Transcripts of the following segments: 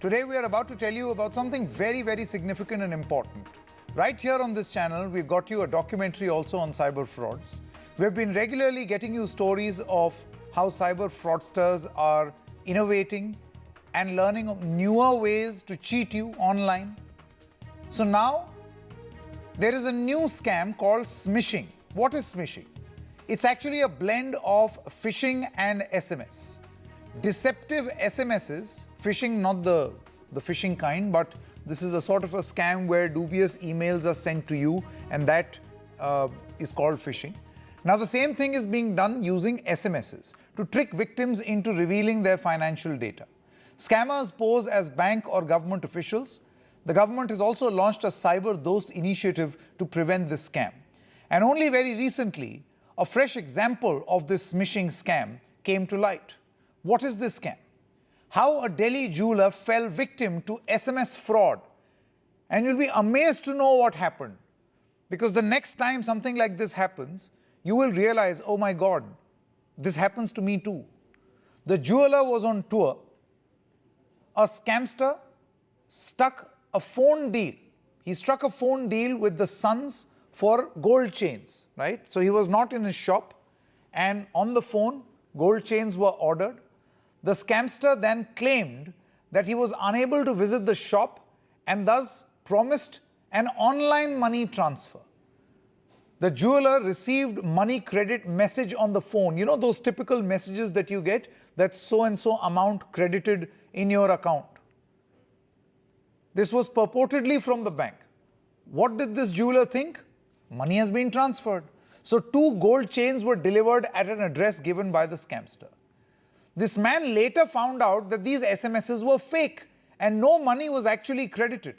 Today we are about to tell you about something very, very significant and important. Right here on this channel, we've got you a documentary also on cyber frauds. We've been regularly getting you stories of how cyber fraudsters are innovating and learning newer ways to cheat you online. So now, there is a new scam called Smishing. What is Smishing? It's actually a blend of phishing and SMS. Deceptive SMSs, phishing, not the phishing kind, but this is a sort of a scam where dubious emails are sent to you, and that is called phishing. Now the same thing is being done using SMSs to trick victims into revealing their financial data. Scammers pose as bank or government officials. The government has also launched a Cyber Dost initiative to prevent this scam. And only very recently, a fresh example of this smishing scam came to light. What is this scam? How a Delhi jeweler fell victim to SMS fraud. And you'll be amazed to know what happened. Because the next time something like this happens, you will realize, oh my God, this happens to me too. The jeweler was on tour. A scamster struck a phone deal. He struck a phone deal with the sons for gold chains, right? So he was not in his shop, and on the phone, gold chains were ordered. The scamster then claimed that he was unable to visit the shop and thus promised an online money transfer. The jeweler received money credit message on the phone. You know those typical messages that you get, that so-and-so amount credited in your account. This was purportedly from the bank. What did this jeweler think? Money has been transferred. So 2 gold chains were delivered at an address given by the scamster. This man later found out that these SMSs were fake and no money was actually credited.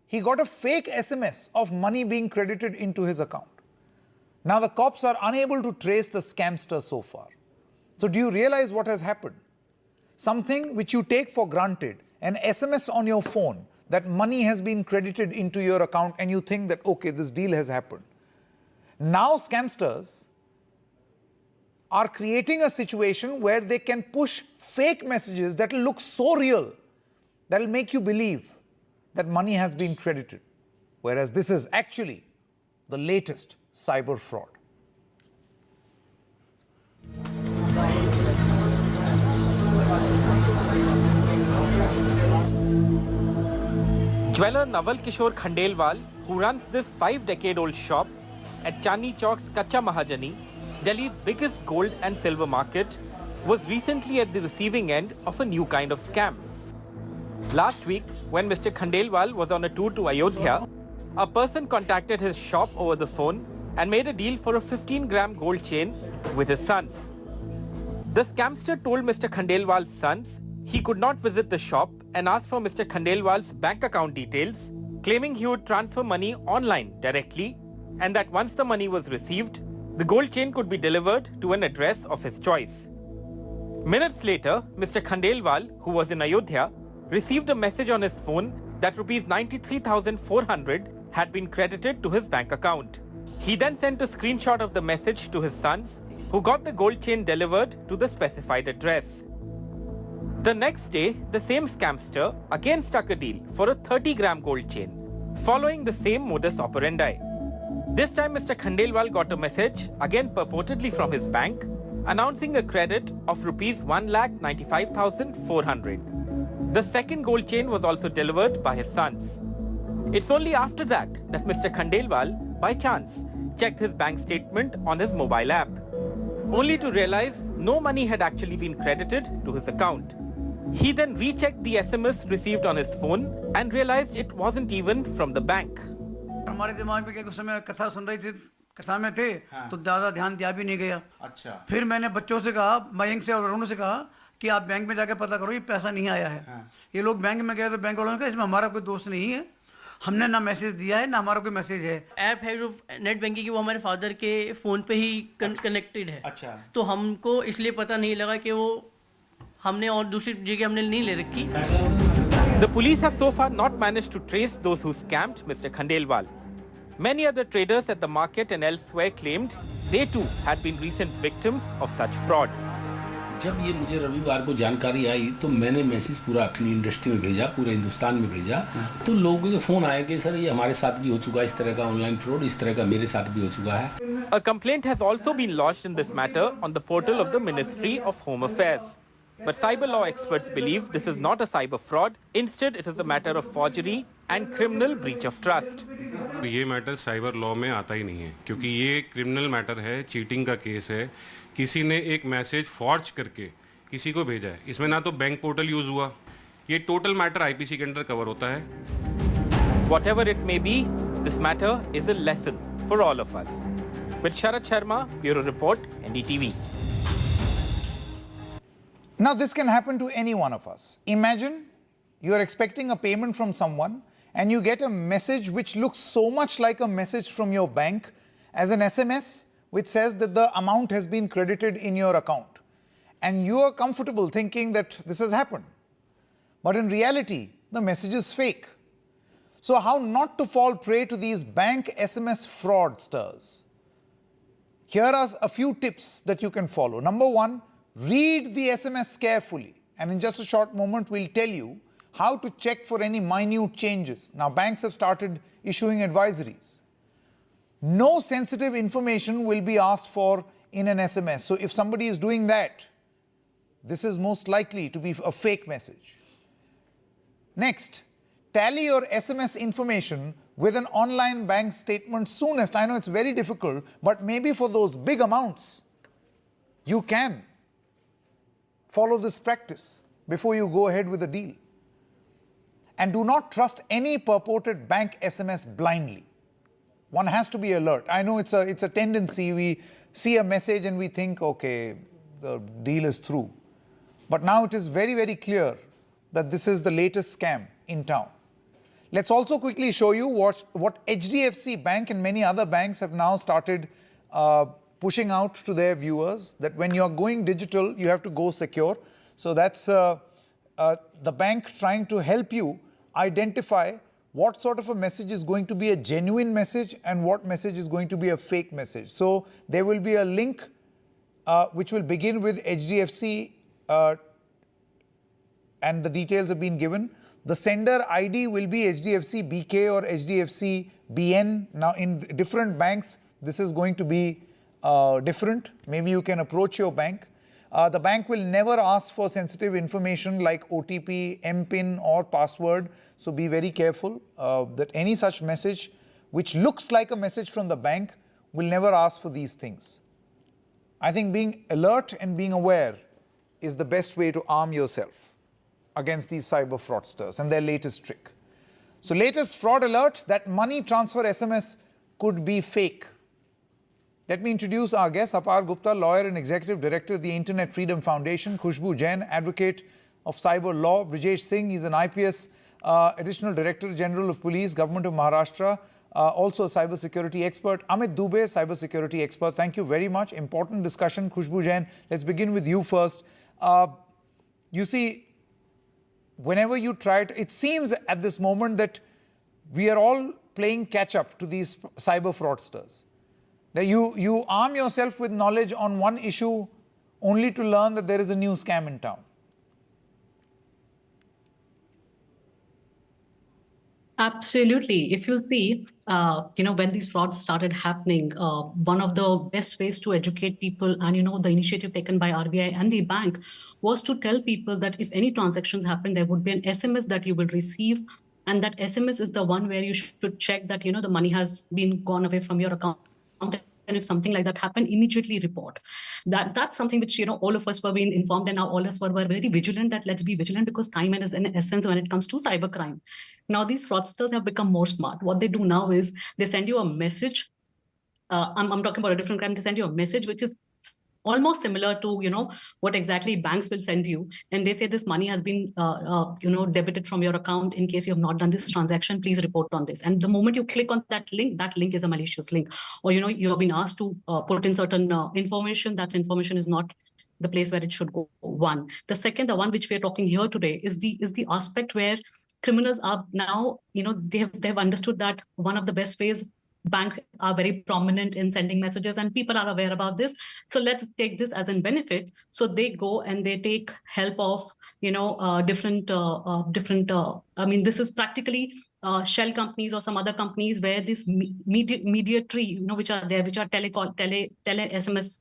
He got a fake SMS of money being credited into his account. Now the cops are unable to trace the scamster so far. So do you realize what has happened? Something which you take for granted, an SMS on your phone, that money has been credited into your account, and you think that, okay, this deal has happened. Now scamsters are creating a situation where they can push fake messages that will look so real, that will make you believe that money has been credited, whereas this is actually the latest cyber fraud. Jeweler Naval Kishore Khandelwal, who runs this 5-decade-old shop at Chandni Chowk's Kacha Mahajani, Delhi's biggest gold and silver market, was recently at the receiving end of a new kind of scam. Last week, when Mr. Khandelwal was on a tour to Ayodhya, a person contacted his shop over the phone and made a deal for a 15-gram gold chain with his sons. The scamster told Mr. Khandelwal's sons he could not visit the shop and asked for Mr. Khandelwal's bank account details, claiming he would transfer money online directly, and that once the money was received, the gold chain could be delivered to an address of his choice. Minutes later, Mr. Khandelwal, who was in Ayodhya, received a message on his phone that Rs 93,400 had been credited to his bank account. He then sent a screenshot of the message to his sons, who got the gold chain delivered to the specified address. The next day, the same scamster again struck a deal for a 30-gram gold chain, following the same modus operandi. This time Mr. Khandelwal got a message, again purportedly from his bank, announcing a credit of Rs 1,95,400. The second gold chain was also delivered by his sons. It's only after that Mr. Khandelwal, by chance, checked his bank statement on his mobile app, only to realize no money had actually been credited to his account. He then rechecked the SMS received on his phone and realized it wasn't even from the bank. हमारे दिमाग में क्या कुछ समय कथा सुन रही थी, कथा में थे, तो ज़्यादा ध्यान दिया भी नहीं गया। अच्छा। फिर मैंने बच्चों से कहा, मयंक से और अरुण से कहा कि आप बैंक में जाकर पता करो, ये पैसा नहीं आया है। ये लोग बैंक में गए तो बैंक वालों ने कहा इसमें हमारा कोई दोस्त नहीं है, हमने ना मैसेज दिया है ना हमारा कोई मैसेज है। ऐप है जो नेट बैंकिंग की, वो हमारे फादर के फ़ोन पे ही कनेक्टेड है। अच्छा। तो हमको इसलिए पता नहीं लगा कि वो हमने और दूसरी जगह हमने नहीं ले रखी। The police have so far not managed to trace those who scammed Mr. Khandelwal. Many other traders at the market and elsewhere claimed they too had been recent victims of such fraud. जब ये मुझे रविवार को जानकारी आई तो मैंने message पूरा अपनी इंडस्ट्री में भेजा, पूरे हिंदुस्तान में भेजा। तो लोगों के फ़ोन आए कि सर ये हमारे साथ भी हो चुका है, इस तरह का ऑनलाइन फ्रॉड, इस तरह का मेरे साथ भी हो चुका है। A complaint has also been lodged in this matter on the portal of the Ministry of Home Affairs. But cyber law experts believe this is not a cyber fraud. Instead, it is a matter of forgery and criminal breach of trust. ये matter cyber law में आता ही नहीं है, क्योंकि ये criminal matter है, cheating का case है। किसी ने एक मैसेज फॉर्ज करके किसी को भेजा है, इसमें ना तो बैंक पोर्टल यूज हुआ, ये टोटल मैटर आईपीसी के अंडर कवर होता है। Whatever it may be, this matter is a lesson for all of us. With Sharat Sharma, Bureau Report, NDTV. Now, this can happen to any one of us. Imagine you're expecting a payment from someone and you get a message which looks so much like a message from your bank as an SMS which says that the amount has been credited in your account. And you are comfortable thinking that this has happened. But in reality, the message is fake. So how not to fall prey to these bank SMS fraudsters? Here are a few tips that you can follow. Number one, read the SMS carefully. And in just a short moment, we'll tell you how to check for any minute changes. Now, banks have started issuing advisories. No sensitive information will be asked for in an SMS. So if somebody is doing that, this is most likely to be a fake message. Next, tally your SMS information with an online bank statement soonest. I know it's very difficult, but maybe for those big amounts, you can follow this practice before you go ahead with a deal. And do not trust any purported bank SMS blindly. One has to be alert. I know it's a tendency. We see a message and we think, okay, the deal is through. But now it is very, very clear that this is the latest scam in town. Let's also quickly show you what HDFC Bank and many other banks have now started pushing out to their viewers, that when you're going digital, you have to go secure. So that's the bank trying to help you identify what sort of a message is going to be a genuine message and what message is going to be a fake message. So there will be a link which will begin with HDFC and the details have been given. The sender ID will be HDFC BK or HDFC BN. Now in different banks, this is going to be different. Maybe you can approach your bank. The bank will never ask for sensitive information like OTP, MPIN or password. So be very careful that any such message which looks like a message from the bank will never ask for these things. I think being alert and being aware is the best way to arm yourself against these cyber fraudsters and their latest trick. So latest fraud alert, that money transfer SMS could be fake. Let me introduce our guest, Apar Gupta, lawyer and executive director of the Internet Freedom Foundation, Khushbu Jain, advocate of cyber law, Brijesh Singh, he's an IPS additional director general of police, government of Maharashtra, also a cyber security expert, Amit Dubey, cyber security expert. Thank you very much. Important discussion. Khushbu Jain, let's begin with you first. You see, whenever you try to, it seems at this moment that we are all playing catch up to these cyber fraudsters. That you arm yourself with knowledge on one issue only to learn that there is a new scam in town. Absolutely. If you'll see, when these frauds started happening, one of the best ways to educate people and, the initiative taken by RBI and the bank was to tell people that if any transactions happen, there would be an SMS that you will receive. And that SMS is the one where you should check that, the money has been gone away from your account. And if something like that happened, immediately report. That's something which, all of us were being informed, and now all of us were very vigilant that let's be vigilant because time is an essence when it comes to cybercrime. Now, these fraudsters have become more smart. What they do now is they send you a message. I'm talking about a different crime. They send you a message which is almost similar to, what exactly banks will send you. And they say this money has been, debited from your account. In case you have not done this transaction, please report on this. And the moment you click on that link is a malicious link. Or, you have been asked to put in certain information. That information is not the place where it should go. One. The second, the one which we are talking here today is the aspect where criminals are now, they've understood that one of the best ways bank are very prominent in sending messages and people are aware about this. So let's take this as a benefit. So they go and they take help of, different, I mean, this is practically shell companies or some other companies where this mediatory, which are there, which are tele SMS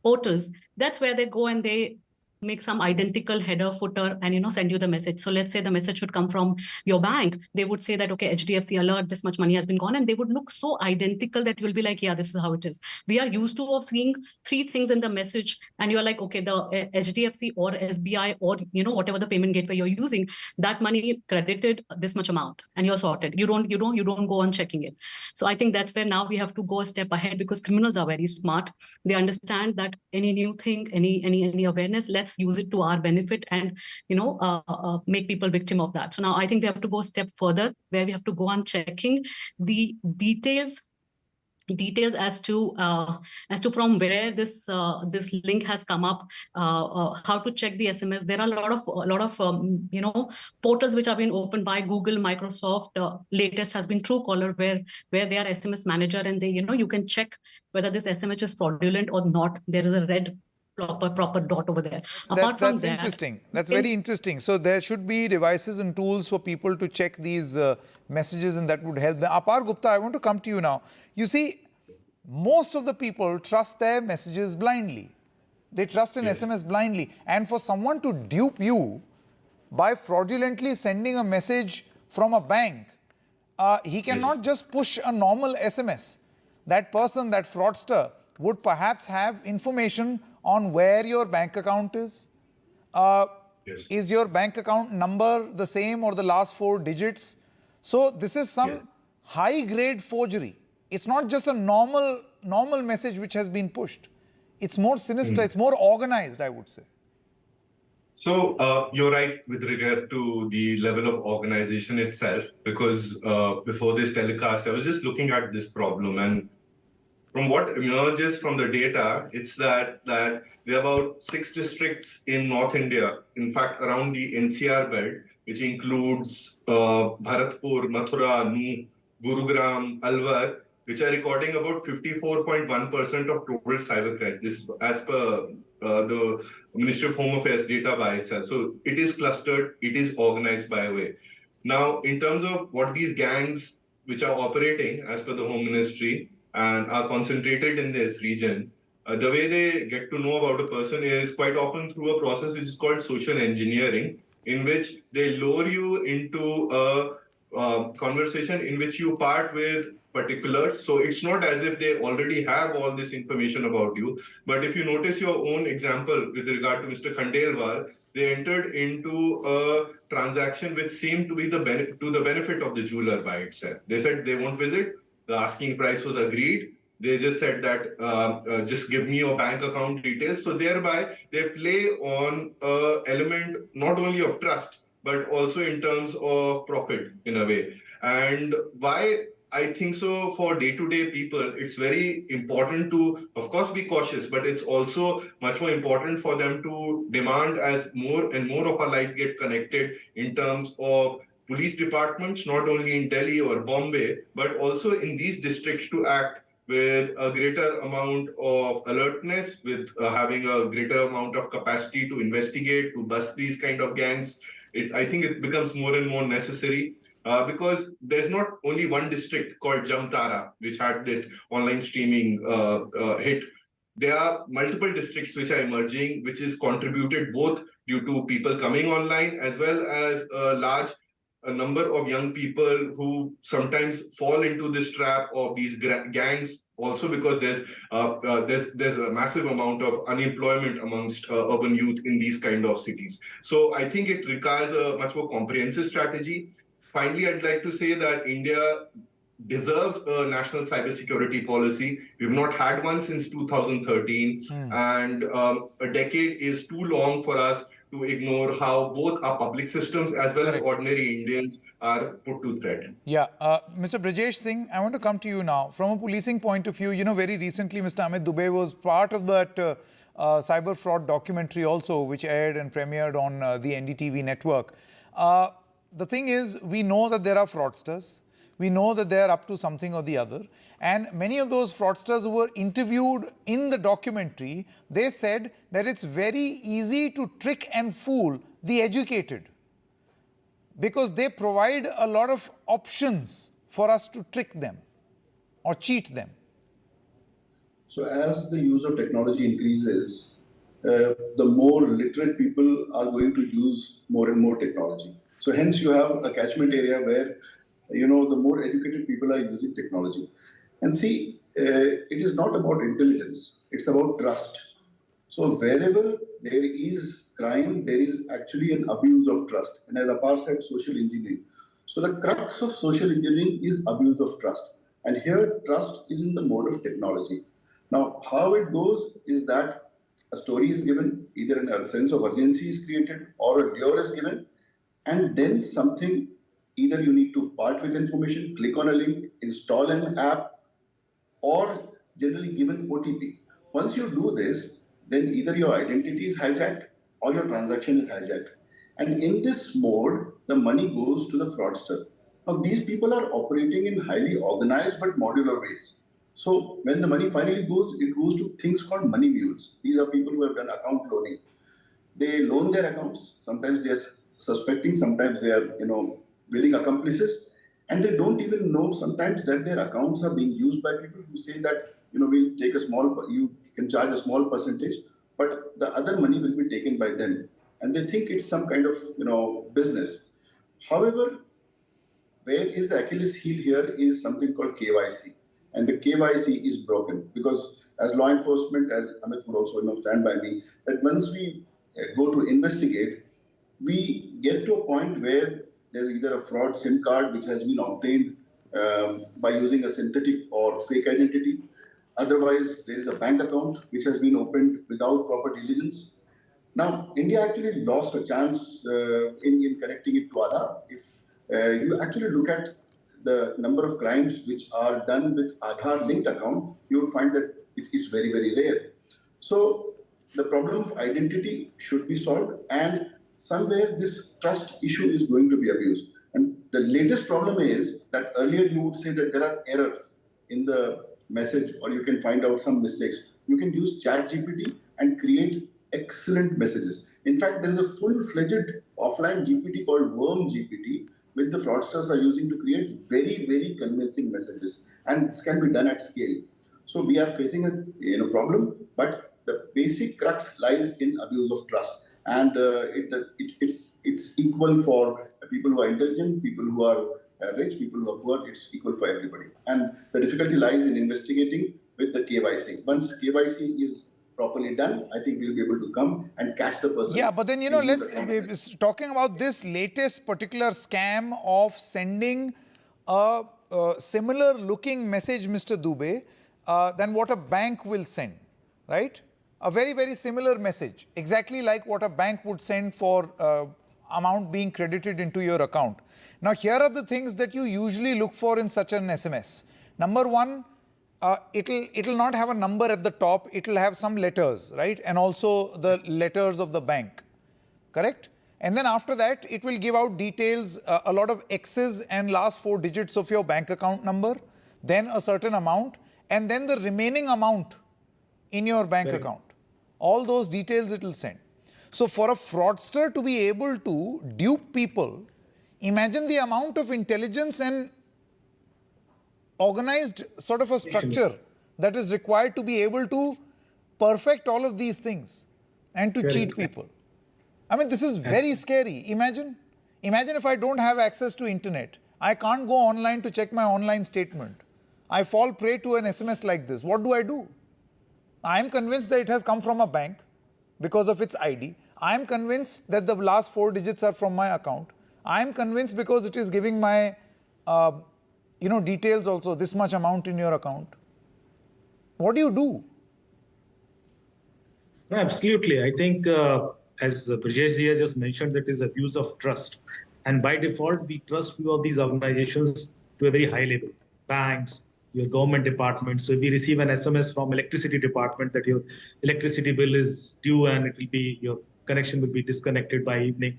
portals. That's where they go and they make some identical header, footer, and send you the message. So let's say the message should come from your bank. They would say that, okay, HDFC alert, this much money has been gone, and they would look so identical that you'll be like, yeah, this is how it is. We are used to of seeing three things in the message, and you're like, okay, the HDFC or SBI or whatever the payment gateway you're using, that money credited this much amount, and you're sorted. You don't go on checking it. So I think that's where now we have to go a step ahead, because criminals are very smart. They understand that any new thing, any awareness, let's use it to our benefit and make people victim of that. So now I think we have to go a step further, where we have to go on checking the details as to from where this link has come up, how to check the SMS. There are a lot of portals which have been opened by Google, Microsoft. Latest has been Truecaller, where they are SMS manager, and they you can check whether this SMS is fraudulent or not. There is a red proper dot over there. That's interesting. That's very interesting. So there should be devices and tools for people to check these messages, and that would help them. Apar Gupta, I want to come to you now. You see, most of the people trust their messages blindly. They trust an SMS blindly. And for someone to dupe you by fraudulently sending a message from a bank, he cannot just push a normal SMS. That person, that fraudster, would perhaps have information on where your bank account is. Is your bank account number the same or the last 4 digits? So this is some high-grade forgery. It's not just a normal message which has been pushed. It's more sinister, it's more organized, I would say. So you're right with regard to the level of organization itself, because before this telecast, I was just looking at this problem, and from what emerges from the data, it's that there are about 6 districts in North India, in fact, around the NCR belt, which includes Bharatpur, Mathura, Nuh, Gurugram, Alwar, which are recording about 54.1% of total cyber crimes. This is as per the Ministry of Home Affairs data by itself. So it is clustered, it is organized by a way. Now, in terms of what these gangs, which are operating as per the Home Ministry, and are concentrated in this region, the way they get to know about a person is quite often through a process which is called social engineering, in which they lure you into a conversation in which you part with particulars. So it's not as if they already have all this information about you. But if you notice your own example with regard to Mr. Khandelwal, they entered into a transaction which seemed to be to the benefit of the jeweler by itself. They said they won't visit. The asking price was agreed. They just said that just give me your bank account details. So thereby they play on an element not only of trust, but also in terms of profit in a way. And why I think so for day-to-day people, it's very important to, of course, be cautious, but it's also much more important for them to demand as more and more of our lives get connected in terms of police departments, not only in Delhi or Bombay, but also in these districts to act with a greater amount of alertness, with having a greater amount of capacity to investigate, to bust these kind of gangs. I think it becomes more and more necessary because there's not only one district called Jamtara, which had that online streaming hit. There are multiple districts which are emerging, which is contributed both due to people coming online as well as a number of young people who sometimes fall into this trap of these gangs, also because there's a massive amount of unemployment amongst urban youth in these kind of cities. So I think it requires a much more comprehensive strategy. Finally, I'd like to say that India deserves a national cybersecurity policy. We've not had one since 2013, and a decade is too long for us to ignore how both our public systems as well as ordinary Indians are put to threat. Yeah, Mr. Brajesh Singh, I want to come to you now. From a policing point of view, very recently Mr. Amit Dubey was part of that cyber fraud documentary also, which aired and premiered on the NDTV network. The thing is, we know that there are fraudsters. We know that they're up to something or the other. And many of those fraudsters who were interviewed in the documentary, they said that it's very easy to trick and fool the educated because they provide a lot of options for us to trick them or cheat them. So as the use of technology increases, the more literate people are going to use more and more technology. So hence you have a catchment area where, the more educated people are using technology. And see, it is not about intelligence, it's about trust. So wherever there is crime, there is actually an abuse of trust. And as Apar said, social engineering. So the crux of social engineering is abuse of trust. And here trust is in the mode of technology. Now, how it goes is that a story is given, either a sense of urgency is created or a lure is given, and then something, either you need to part with information, click on a link, install an app, or generally given OTP. Once you do this, then either your identity is hijacked or your transaction is hijacked. And in this mode, the money goes to the fraudster. Now, these people are operating in highly organized but modular ways. So when the money finally goes, it goes to things called money mules. These are people who have done account loaning. They loan their accounts. Sometimes they are suspecting, sometimes they are, willing accomplices. And they don't even know sometimes that their accounts are being used by people who say that, we'll take you can charge a small percentage, but the other money will be taken by them. And they think it's some kind of, business. However, where is the Achilles heel here is something called KYC. And the KYC is broken because as law enforcement, as Amit would also stand by me, that once we go to investigate, we get to a point where there's either a fraud SIM card which has been obtained by using a synthetic or fake identity. Otherwise, there is a bank account which has been opened without proper diligence. Now, India actually lost a chance in connecting it to Aadhaar. If you actually look at the number of crimes which are done with Aadhaar linked account, you will find that it is very, very rare. So the problem of identity should be solved, and somewhere this trust issue is going to be abused. And the latest problem is that earlier you would say that there are errors in the message or you can find out some mistakes. You can use ChatGPT and create excellent messages. In fact, there is a full-fledged offline GPT called Worm GPT, which the fraudsters are using to create very, very convincing messages. And this can be done at scale. So we are facing a problem, but the basic crux lies in abuse of trust. And it's equal for people who are intelligent, people who are rich, people who are poor. It's equal for everybody. And the difficulty lies in investigating with the KYC. Once KYC is properly done, I think we'll be able to come and catch the person. Yeah, but then, let's talking about this latest particular scam of sending a similar looking message, Mr. Dubey, than what a bank will send, right? A very, very similar message, exactly like what a bank would send for amount being credited into your account. Now, here are the things that you usually look for in such an SMS. Number one, it'll not have a number at the top, it'll have some letters, right? And also the letters of the bank, correct? And then after that, it will give out details, a lot of X's and last 4 digits of your bank account number, then a certain amount, and then the remaining amount in your bank account. All those details it will send. So for a fraudster to be able to dupe people, imagine the amount of intelligence and organized sort of a structure that is required to be able to perfect all of these things and to cheat people. I mean, this is very scary. Imagine if I don't have access to internet. I can't go online to check my online statement. I fall prey to an SMS like this. What do? I am convinced that it has come from a bank because of its ID. I am convinced that the last 4 digits are from my account. I am convinced because it is giving my details also, this much amount in your account. What do you do? No, absolutely. I think as Brijesh ji just mentioned, that is abuse of trust. And by default, we trust few of these organizations to a very high level. Banks, your government department. So if we receive an SMS from electricity department that your electricity bill is due and your connection will be disconnected by evening,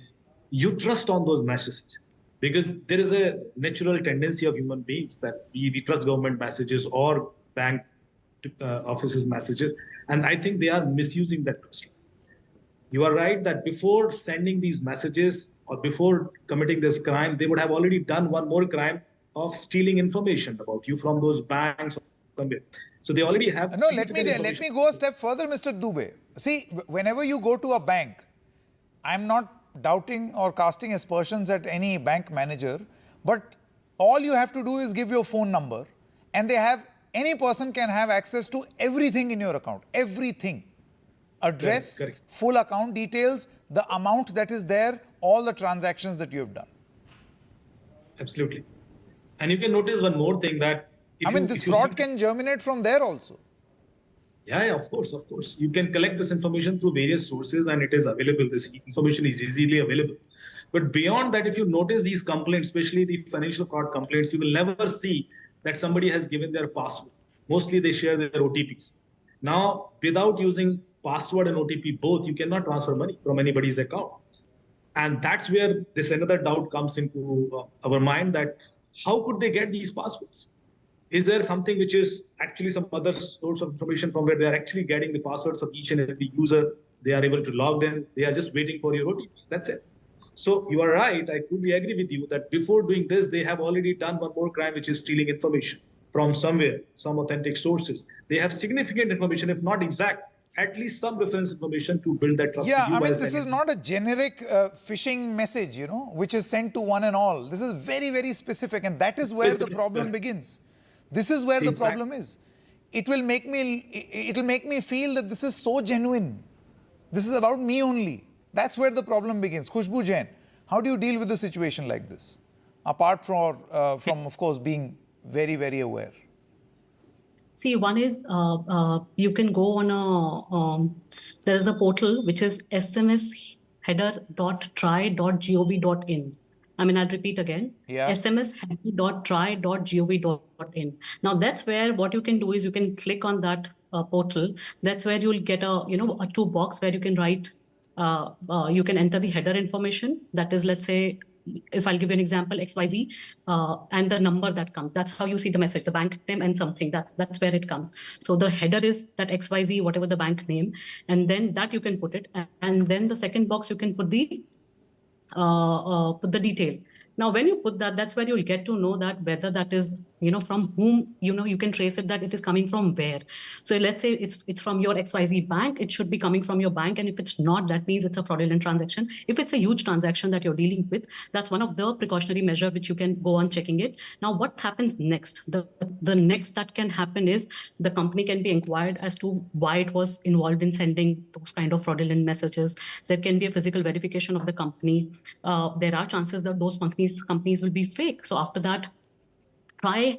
you trust on those messages. because there is a natural tendency of human beings that we trust government messages or bank offices messages, and I think they are misusing that trust. You are right that before sending these messages or before committing this crime, they would have already done one more crime of stealing information about you from those banks or somewhere. So they already have. No, let me go a step further, Mr. Dubey. See, whenever you go to a bank, I'm not doubting or casting aspersions at any bank manager, but all you have to do is give your phone number, and any person can have access to everything in your account, everything. Address, Correct. full account details, the amount that is there, all the transactions that you have done. Absolutely. And you can notice one more thing that this fraud can germinate from there also. Yeah, of course. You can collect this information through various sources and it is available. This information is easily available. But beyond that, if you notice these complaints, especially the financial fraud complaints, you will never see that somebody has given their password. Mostly they share their OTPs. Now, without using password and OTP both, you cannot transfer money from anybody's account. And that's where this another doubt comes into our mind, that how could they get these passwords? Is there something which is actually some other source of information from where they are actually getting the passwords of each and every user? They are able to log in. They are just waiting for your OTPs. That's it. So you are right. I totally agree with you that before doing this, they have already done one more crime, which is stealing information from somewhere, some authentic sources. They have significant information, if not exact, at least some reference information to build that trust. Yeah, this is not a generic phishing message, which is sent to one and all. This is very, very specific, and that is where the problem begins. This is where the problem is. It will make me feel that this is so genuine. This is about me only. That's where the problem begins. Khushbu Jain, how do you deal with a situation like this? Apart from of course, being very, very aware. See, one is you can go on there is a portal which is smsheader.try.gov.in. I'll repeat again. Yeah. smsheader.try.gov.in. Now that's where what you can do is you can click on that portal. That's where you'll get a two box where you can write, you can enter the header information. That is, let's say, if I'll give you an example, XYZ, and the number that comes. That's how you see the message, the bank name and something. That's where it comes. So the header is that XYZ, whatever the bank name, and then that you can put it. And then the second box you can put the detail. Now, when you put that, that's where you'll get to know that whether that is, from whom, you can trace it, that it is coming from where. So let's say it's from your XYZ bank, it should be coming from your bank. And if it's not, that means it's a fraudulent transaction. If it's a huge transaction that you're dealing with, that's one of the precautionary measures which you can go on checking it. Now, what happens next? The next that can happen is the company can be inquired as to why it was involved in sending those kind of fraudulent messages. There can be a physical verification of the company. There are chances that those companies will be fake. So after that, try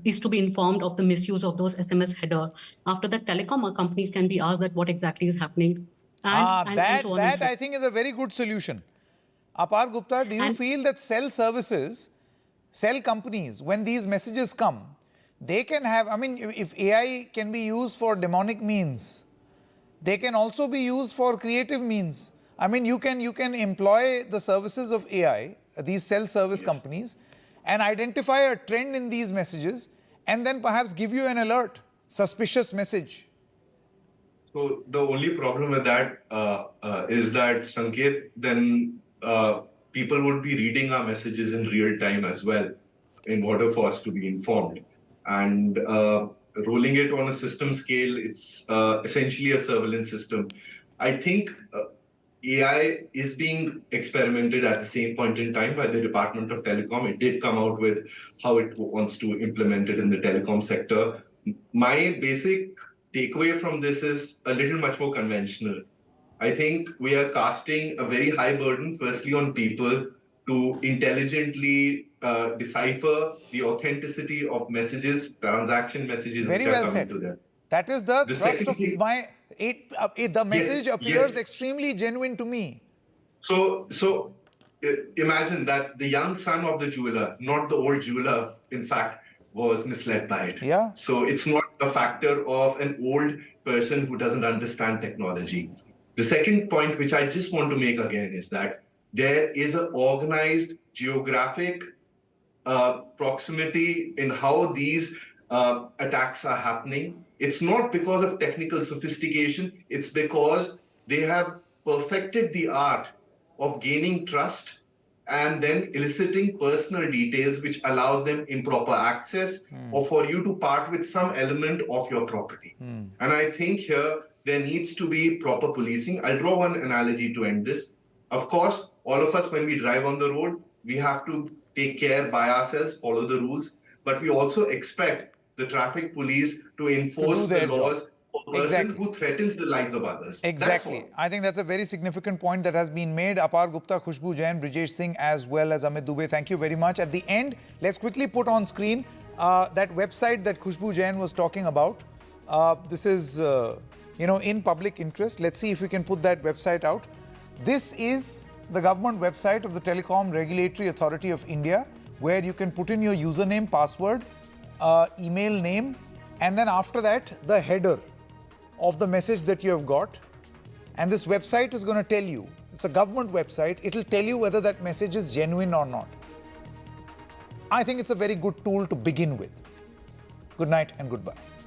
is to be informed of the misuse of those SMS header. After that, telecom companies can be asked that what exactly is happening. And so on and so I think is a very good solution. Apar Gupta, do you feel that cell companies, when these messages come, they can have, if AI can be used for demonic means, they can also be used for creative means. You can employ the services of AI, these cell service companies, and identify a trend in these messages, and then perhaps give you an alert, suspicious message. So the only problem with that is that, Sanket, then people would be reading our messages in real time as well, in order for us to be informed. And rolling it on a system scale, it's essentially a surveillance system. I think AI is being experimented at the same point in time by the Department of Telecom. It did come out with how it wants to implement it in the telecom sector. My basic takeaway from this is a little much more conventional. I think we are casting a very high burden, firstly, on people to intelligently decipher the authenticity of messages, transaction messages very which well are coming said. to them. That is the thrust of my... the message appears yes. extremely genuine to me. So imagine that the young son of the jeweler, not the old jeweler, in fact, was misled by it. Yeah. So it's not a factor of an old person who doesn't understand technology. The second point, which I just want to make again, is that there is an organized geographic proximity in how these attacks are happening. It's not because of technical sophistication, it's because they have perfected the art of gaining trust and then eliciting personal details, which allows them improper access or for you to part with some element of your property. And I think here there needs to be proper policing. I'll draw one analogy to end this. Of course, all of us, when we drive on the road, we have to take care by ourselves, follow the rules, but we also expect the traffic police to enforce the laws for a person who threatens the lives of others. Exactly. I think that's a very significant point that has been made. Apar Gupta, Khushbu Jain, Brijesh Singh, as well as Amit Dubey, thank you very much. At the end, let's quickly put on screen that website that Khushbu Jain was talking about. This is, in public interest. Let's see if we can put that website out. This is the government website of the Telecom Regulatory Authority of India, where you can put in your username, password, email name, and then after that, the header of the message that you have got. And this website is going to tell you, it's a government website, it'll tell you whether that message is genuine or not. I think it's a very good tool to begin with. Good night and goodbye.